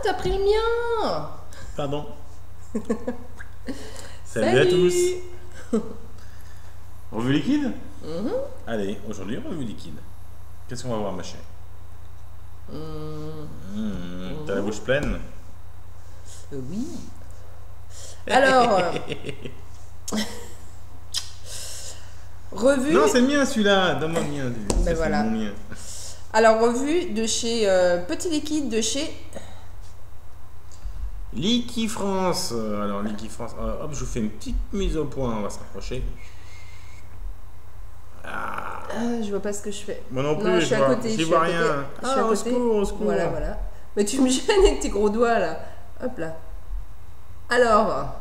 T'as pris le mien. Pardon. Salut à tous. Revue liquide. Allez, aujourd'hui, revue liquide. Qu'est-ce qu'on va voir, ma chère? T'as la bouche pleine? Oui. Alors... revue... Non, c'est le mien, celui-là. Donne-moi le mien. Ben voilà. Mon mien. Alors, revue de chez... Petit Liquide de chez... Liquifrance. Alors, Liquifrance. Hop, je vous fais une petite mise au point. On va se rapprocher. Ah, je vois pas ce que je fais. Moi non plus, non, je suis à côté. Je vois rien. Je suis à côté. Au secours. Voilà, voilà. Mais tu me gênes avec tes gros doigts, là. Hop là. Alors...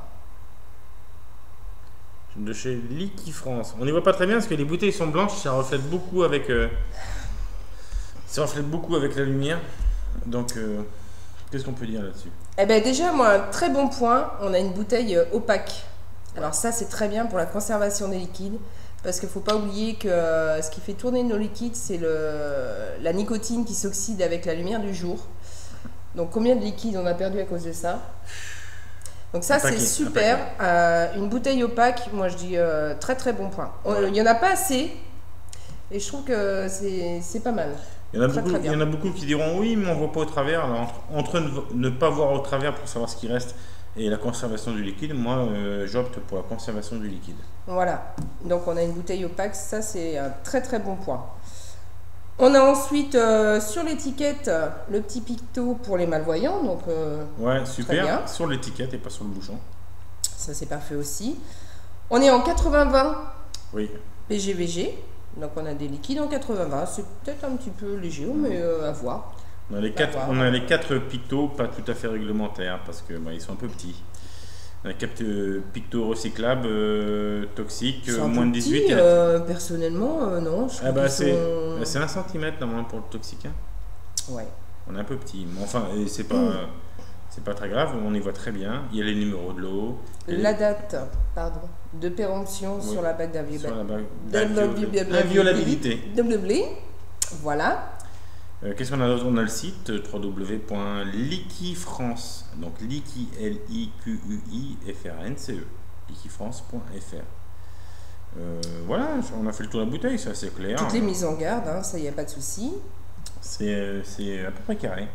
de chez Liquifrance. On n'y voit pas très bien parce que les bouteilles sont blanches. Ça reflète beaucoup avec... ça reflète beaucoup avec la lumière. Donc... qu'est-ce qu'on peut dire là-dessus? Eh bien déjà, moi, un très bon point, on a une bouteille opaque. Alors ça, c'est très bien pour la conservation des liquides, parce qu'il ne faut pas oublier que ce qui fait tourner nos liquides, c'est la nicotine qui s'oxyde avec la lumière du jour. Donc combien de liquide on a perdu à cause de ça? Donc ça, c'est super. Une bouteille opaque, moi je dis très très bon point. Il n'y en a pas assez, et je trouve que c'est pas mal. Il y en a beaucoup qui diront oui, mais on ne voit pas au travers. Alors, entre ne pas voir au travers pour savoir ce qui reste et la conservation du liquide, moi j'opte pour la conservation du liquide. Voilà, donc on a une bouteille opaque, ça c'est un très très bon point. On a ensuite sur l'étiquette le petit picto pour les malvoyants. Donc, ouais, super, sur l'étiquette et pas sur le bouchon. Ça c'est parfait aussi. On est en 80-20 oui. PGVG. Donc on a des liquides en 80-20, c'est peut-être un petit peu léger, mais à voir. On a les quatre pictos pas tout à fait réglementaires parce que ils sont un peu petits. On a 4 pictos recyclables, toxiques, moins de 18. Personnellement, non. C'est 1 cm normalement pour le toxique. Hein. Ouais. On est un peu petit. Mais enfin, c'est pas... C'est pas très grave, on y voit très bien. Il y a les numéros de l'eau. La date, pardon, de péremption sur la bague d'inviolabilité. Voilà. Qu'est-ce qu'on a d'autre? On a le site www.liquifrance. Donc liqui, L-I-Q-U-I-F-R-N-C-E. Liquifrance.fr. Voilà, on a fait le tour de la bouteille, c'est assez clair. Toutes les mises en garde, hein, ça y a pas de souci. C'est à peu près carré.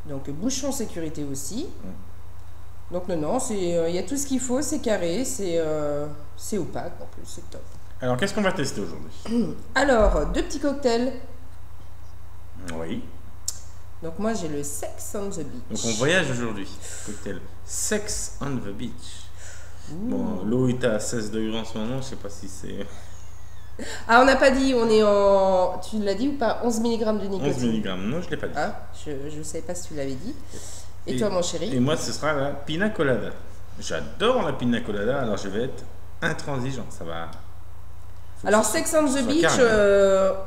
Donc bouchon sécurité aussi. Donc non, il y a tout ce qu'il faut, c'est carré, c'est opaque en plus, c'est top. Alors qu'est-ce qu'on va tester aujourd'hui? Alors, 2 petits cocktails. Oui. Donc moi j'ai le Sex on the Beach. Donc on voyage aujourd'hui. Cocktail Sex on the Beach. Bon, l'eau est à 16 degrés en ce moment, je sais pas si c'est... Ah, on n'a pas dit, on est en... Tu l'as dit ou pas? 11 mg de nicotine. 11 mg, non, je ne l'ai pas dit. Ah, je ne savais pas si tu l'avais dit. Et toi, mon chéri? Et moi, ce sera la pina colada. J'adore la pina colada, alors je vais être intransigeant, ça va... Alors, Sex on the Beach,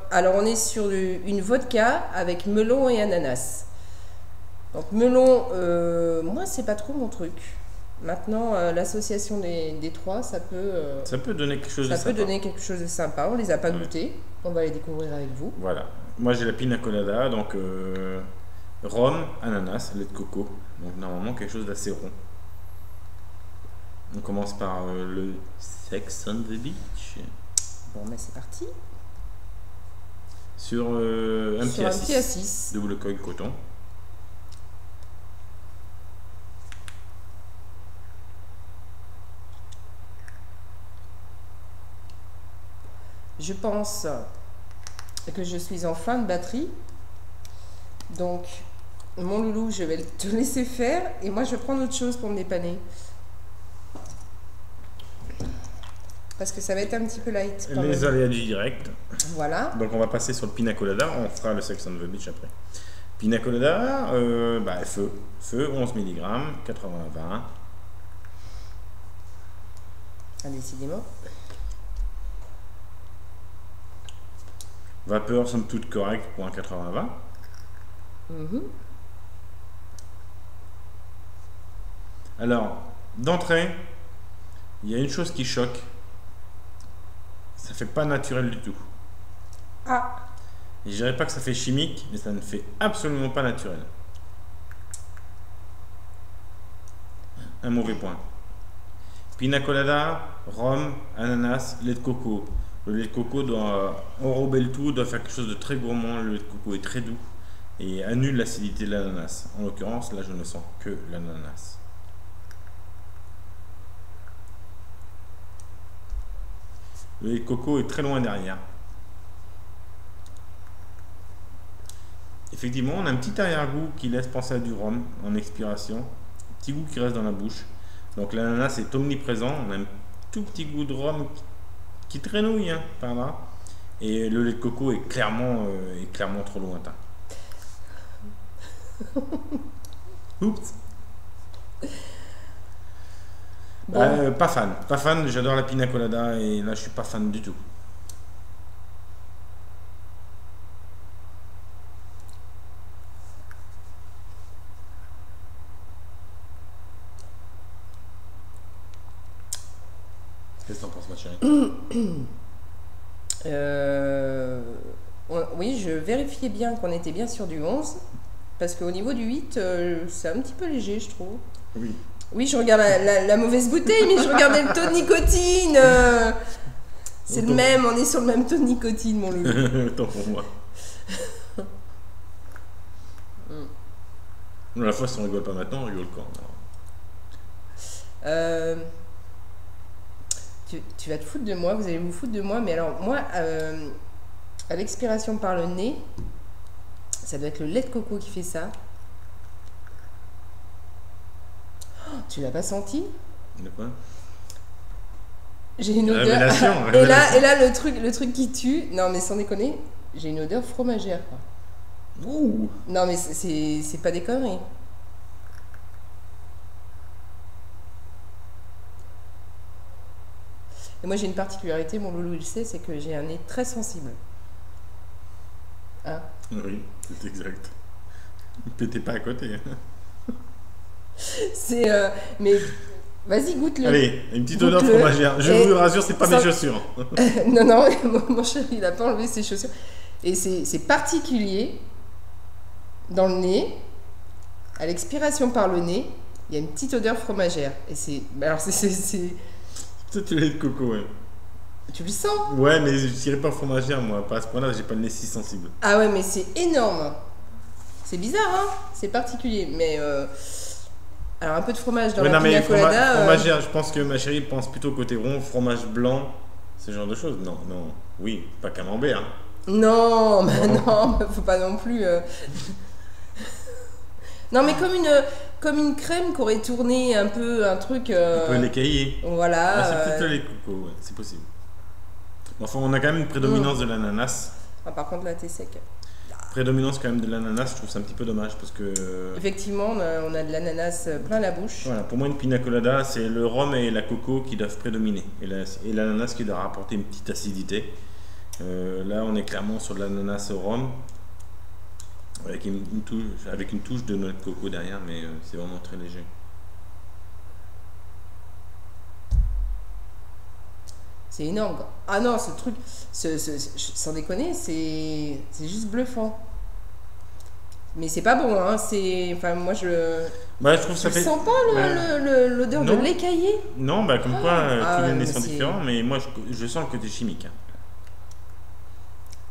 alors on est sur une vodka avec melon et ananas. Donc, melon, moi, c'est pas trop mon truc. Maintenant, l'association des trois, ça peut donner quelque chose de sympa. Ça peut donner quelque chose de sympa. On les a pas goûtés. On va les découvrir avec vous. Voilà. Moi, j'ai la pina colada, donc rhum, ananas, lait de coco. Donc, normalement, quelque chose d'assez rond. On commence par le Sex on the Beach. Bon, mais c'est parti. Sur un petit A6. Double coil coton. Je pense que je suis en fin de batterie. Donc, mon loulou, je vais te laisser faire. Et moi, je vais prendre autre chose pour me dépanner. Parce que ça va être un petit peu light. Les aléas du direct. Voilà. Donc, on va passer sur le pina colada. On fera le Sex on the Beach après. Pina colada, feu 11 mg, 80-20. Ah, décidément. Vapeur, somme toute correcte pour un 80-20. Alors, d'entrée, il y a une chose qui choque. Ça fait pas naturel du tout. Ah. Et je dirais pas que ça fait chimique, mais ça ne fait absolument pas naturel. Un mauvais point. Pina colada, rhum, ananas, lait de coco. Le lait de coco doit enrober le tout, doit faire quelque chose de très gourmand. Le lait de coco est très doux et annule l'acidité de l'ananas. En l'occurrence, là, je ne sens que l'ananas. Le lait de coco est très loin derrière. Effectivement, on a un petit arrière-goût qui laisse penser à du rhum en expiration. Un petit goût qui reste dans la bouche. Donc l'ananas est omniprésent. On a un tout petit goût de rhum qui traînouille par là. Et le lait de coco est clairement trop lointain. Oups. Bon. Pas fan, j'adore la pina colada et là je suis pas fan du tout. Qu'est-ce que t'en penses, ma chérie? Oui, je vérifiais bien qu'on était bien sur du 11 parce qu'au niveau du 8, c'est un petit peu léger, je trouve. Oui. Oui, je regarde la mauvaise bouteille, mais je regardais le taux de nicotine. C'est le même, on est sur le même taux de nicotine, mon loup. Tant pour moi. La fois, si on rigole pas maintenant, on rigole quand? Tu vas te foutre de moi, vous allez vous foutre de moi, mais alors moi, à l'expiration par le nez, ça doit être le lait de coco qui fait ça. Tu l'as pas senti? De quoi? J'ai une odeur. Révélation. Et là le truc qui tue. Non mais sans déconner, j'ai une odeur fromagère. Quoi. Ouh. Non mais c'est pas des conneries. Et moi j'ai une particularité, mon loulou il sait, c'est que j'ai un nez très sensible. Hein? Oui, c'est exact. Ne pétez pas à côté. C'est mais vas-y, goûte-le. Allez, une petite odeur fromagère. Je vous rassure, c'est pas mes chaussures. Non, mon chéri, il a pas enlevé ses chaussures. Et c'est particulier. Dans le nez, à l'expiration par le nez, il y a une petite odeur fromagère. Et c'est. Alors, c'est. Peut-être le lait de coco, ouais. Tu le sens? Ouais, mais je dirais pas fromagère, moi. Pas à ce point-là, j'ai pas le nez si sensible. Ah ouais, mais c'est énorme. C'est bizarre, hein? C'est particulier. Mais. Alors, un peu de fromage dans la pina colada. Fromagère, je pense que ma chérie pense plutôt côté rond, fromage blanc, ce genre de choses. Non. Oui, pas camembert. Non, mais non, faut pas non plus. Non, mais comme une crème qui aurait tourné un peu un truc. Un peu l'écaillé. Voilà. C'est peut-être le lait de coco, ouais, c'est possible. Enfin, on a quand même une prédominance de l'ananas. Ah, par contre, là, t'es sec. Prédominance quand même de l'ananas, je trouve ça un petit peu dommage parce que... Effectivement, on a de l'ananas plein la bouche. Voilà, pour moi une pina colada, c'est le rhum et la coco qui doivent prédominer et l'ananas qui doit rapporter une petite acidité. Là, on est clairement sur de l'ananas au rhum avec une touche de noix de coco derrière, mais c'est vraiment très léger. C'est énorme. Ah non, ce truc, sans déconner, c'est juste bluffant. Mais c'est pas bon, hein. Enfin, moi je. Bah, je trouve ça fait. Sens pas l'odeur de lait caillé? Non, bah comme quoi tous les nez sont différents, mais moi je sens le côté chimique.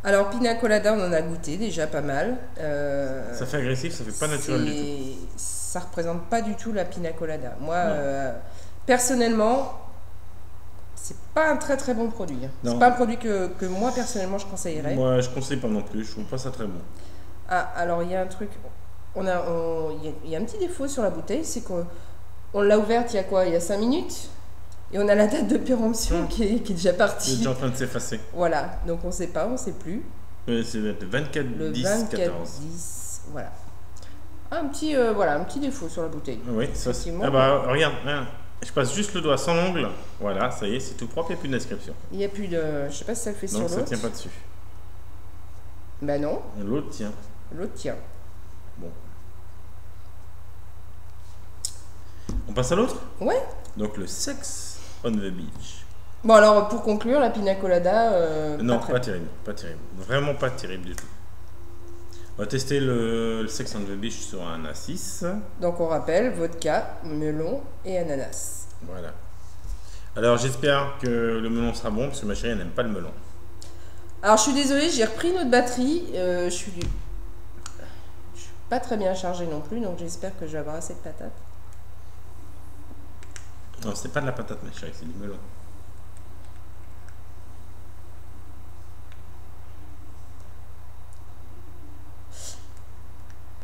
Alors, pina colada, on en a goûté déjà pas mal. Ça fait agressif, ça fait pas naturel du tout. Ça représente pas du tout la pina colada. Moi, personnellement. C'est pas un très très bon produit. C'est pas un produit que moi personnellement je conseillerais. Moi je conseille pas non plus, je trouve pas ça très bon. Ah, alors il y a un truc, il y a un petit défaut sur la bouteille, c'est qu'on l'a ouverte il y a quoi? Il y a 5 minutes et on a la date de péremption qui est déjà partie. C'est déjà en train de s'effacer. Voilà, donc on sait pas, on sait plus. C'est le 24-10-14. 10, voilà. Un petit défaut sur la bouteille. Oui, ça c'est. Ah bah regarde, Je passe juste le doigt sans l'ongle. Voilà, ça y est, c'est tout propre, il n'y a plus d'inscription. Il n'y a plus de... Je sais pas si ça le fait sur Donc l'autre. ça tient pas dessus. Bah non, L'autre tient. l'autre tient. Bon. On passe à l'autre? Ouais. Donc le Sex on the Beach. Bon alors pour conclure, la pina colada... Non, très pas terrible, pas terrible. Vraiment pas terrible du tout. On va tester le Sex on the Beach sur un A6. Donc on rappelle, vodka, melon et ananas. Voilà. Alors j'espère que le melon sera bon, parce que ma chérie elle n'aime pas le melon. Alors je suis désolée, j'ai repris notre batterie. Je suis pas très bien chargée non plus, donc j'espère que je vais avoir assez de patates. Non, c'est pas de la patate ma chérie, c'est du melon.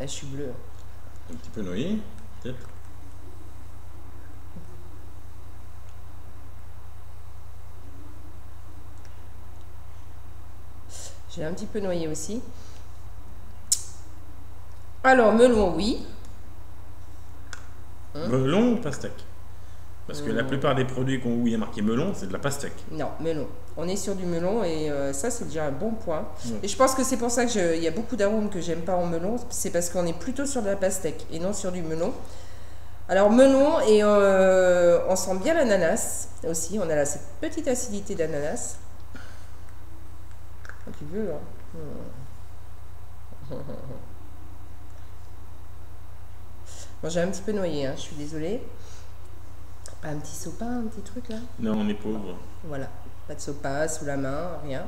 Là, je suis bleue. Un petit peu noyé, peut-être. J'ai un petit peu noyé aussi. Alors, melon, oui. Melon ou pastèque? Parce que la plupart des produits où il y a marqué melon, c'est de la pastèque. Non, melon. On est sur du melon et ça, c'est déjà un bon point. Ouais. Et je pense que c'est pour ça qu'il y a beaucoup d'arômes que j'aime pas en melon. C'est parce qu'on est plutôt sur de la pastèque et non sur du melon. Alors, melon, et on sent bien l'ananas aussi. On a là cette petite acidité d'ananas. Quand tu veux, hein. Bon, j'ai un petit peu noyé, hein, je suis désolée. Pas un petit sopin, un petit truc là? Non, on est pauvre. Voilà, pas de sopin sous la main, rien.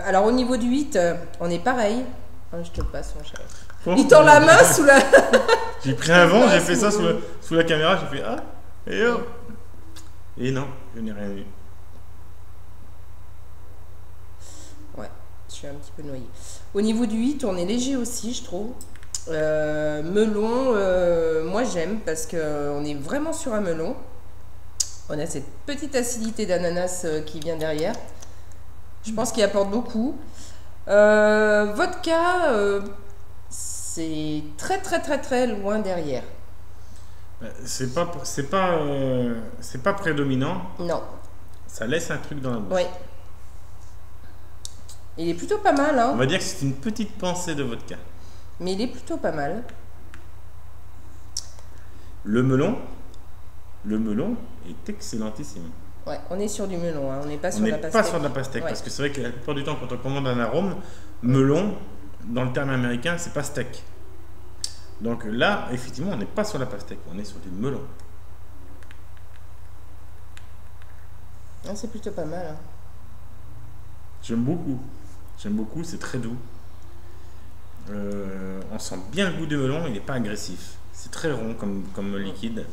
Alors au niveau du 8, on est pareil. Ah, je te le passe, mon cher. Bon. Il tend la main sous la... J'ai pris un vent, j'ai fait ça sous la caméra, j'ai fait ah, et hop. Et non, je n'ai rien vu. Ouais, je suis un petit peu noyée. Au niveau du 8, on est léger aussi, je trouve. Melon, moi j'aime parce qu'on est vraiment sur un melon. On a cette petite acidité d'ananas qui vient derrière. Je pense qu'il apporte beaucoup. Vodka, c'est très loin derrière. C'est pas prédominant. Non. Ça laisse un truc dans la bouche. Oui. Il est plutôt pas mal, hein. On va dire que c'est une petite pensée de vodka. Mais il est plutôt pas mal. Le melon est excellentissime. Ouais, on est sur du melon, hein. On n'est pas On sur de n'est la pastèque. pas sur de la pastèque, Ouais. parce que c'est vrai que la plupart du temps, quand on commande un arôme, melon, dans le terme américain, c'est pastèque. Donc là, effectivement, on n'est pas sur la pastèque, on est sur du melon. Ah, c'est plutôt pas mal, hein. J'aime beaucoup, c'est très doux. On sent bien le goût du melon, il n'est pas agressif. C'est très rond comme liquide.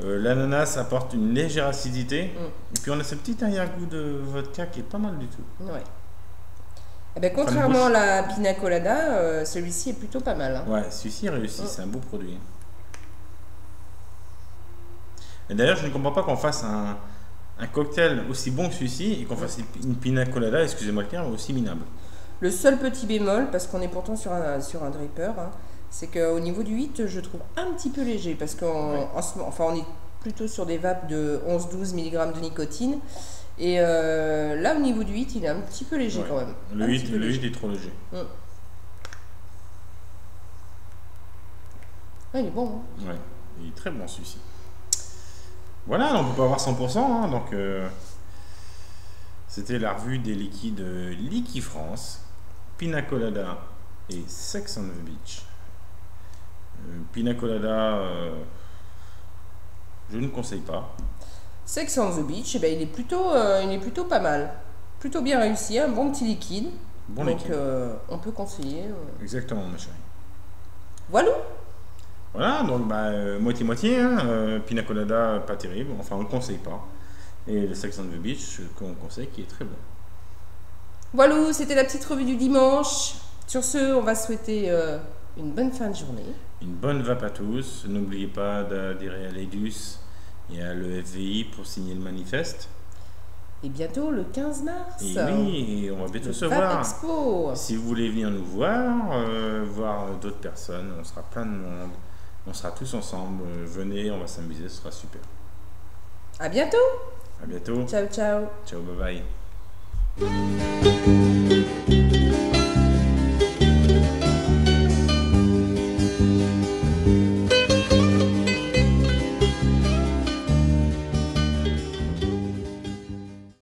L'ananas apporte une légère acidité. Et puis on a ce petit arrière-goût de vodka qui est pas mal du tout. Ouais. Eh ben, contrairement à la pina colada, celui-ci est plutôt pas mal, hein. Ouais, celui-ci réussit, c'est un beau produit. Et d'ailleurs, je ne comprends pas qu'on fasse un cocktail aussi bon que celui-ci et qu'on fasse une pina colada, excusez-moi le terme, aussi minable. Le seul petit bémol, parce qu'on est pourtant sur un dripper, hein, c'est qu'au niveau du 8, je trouve un petit peu léger, parce qu'on on est plutôt sur des vapes de 11-12 mg de nicotine. Et là, au niveau du 8, il est un petit peu léger quand même. Le 8 est trop léger. Ah, il est bon, hein. Ouais, il est très bon celui-ci. Voilà, on peut pas avoir 100%, hein, donc c'était la revue des liquides Liquifrance, Pina Colada et Sex on the Beach. Pina Colada, je ne conseille pas. Sex on the Beach, eh ben, il est plutôt pas mal. Plutôt bien réussi, un bon petit liquide. Bon donc liquide. on peut conseiller. Exactement, ma chérie. Voilà. Voilà, donc moitié-moitié, hein, Pina Colada, pas terrible, enfin on ne le conseille pas. Et le Sex on the Beach, qu'on conseille, qui est très bon. Voilà, c'était la petite revue du dimanche. Sur ce, on va souhaiter une bonne fin de journée. Une bonne vape à tous. N'oubliez pas d'adhérer à l'EDUS et à l'EFVI pour signer le manifeste. Et bientôt, le 15 mars. Et oui, et on va bientôt se Vape voir. Expo. Si vous voulez venir nous voir, voir d'autres personnes, on sera plein de monde. On sera tous ensemble. Venez, on va s'amuser, ce sera super. À bientôt. À bientôt. Ciao, ciao. Ciao, bye bye.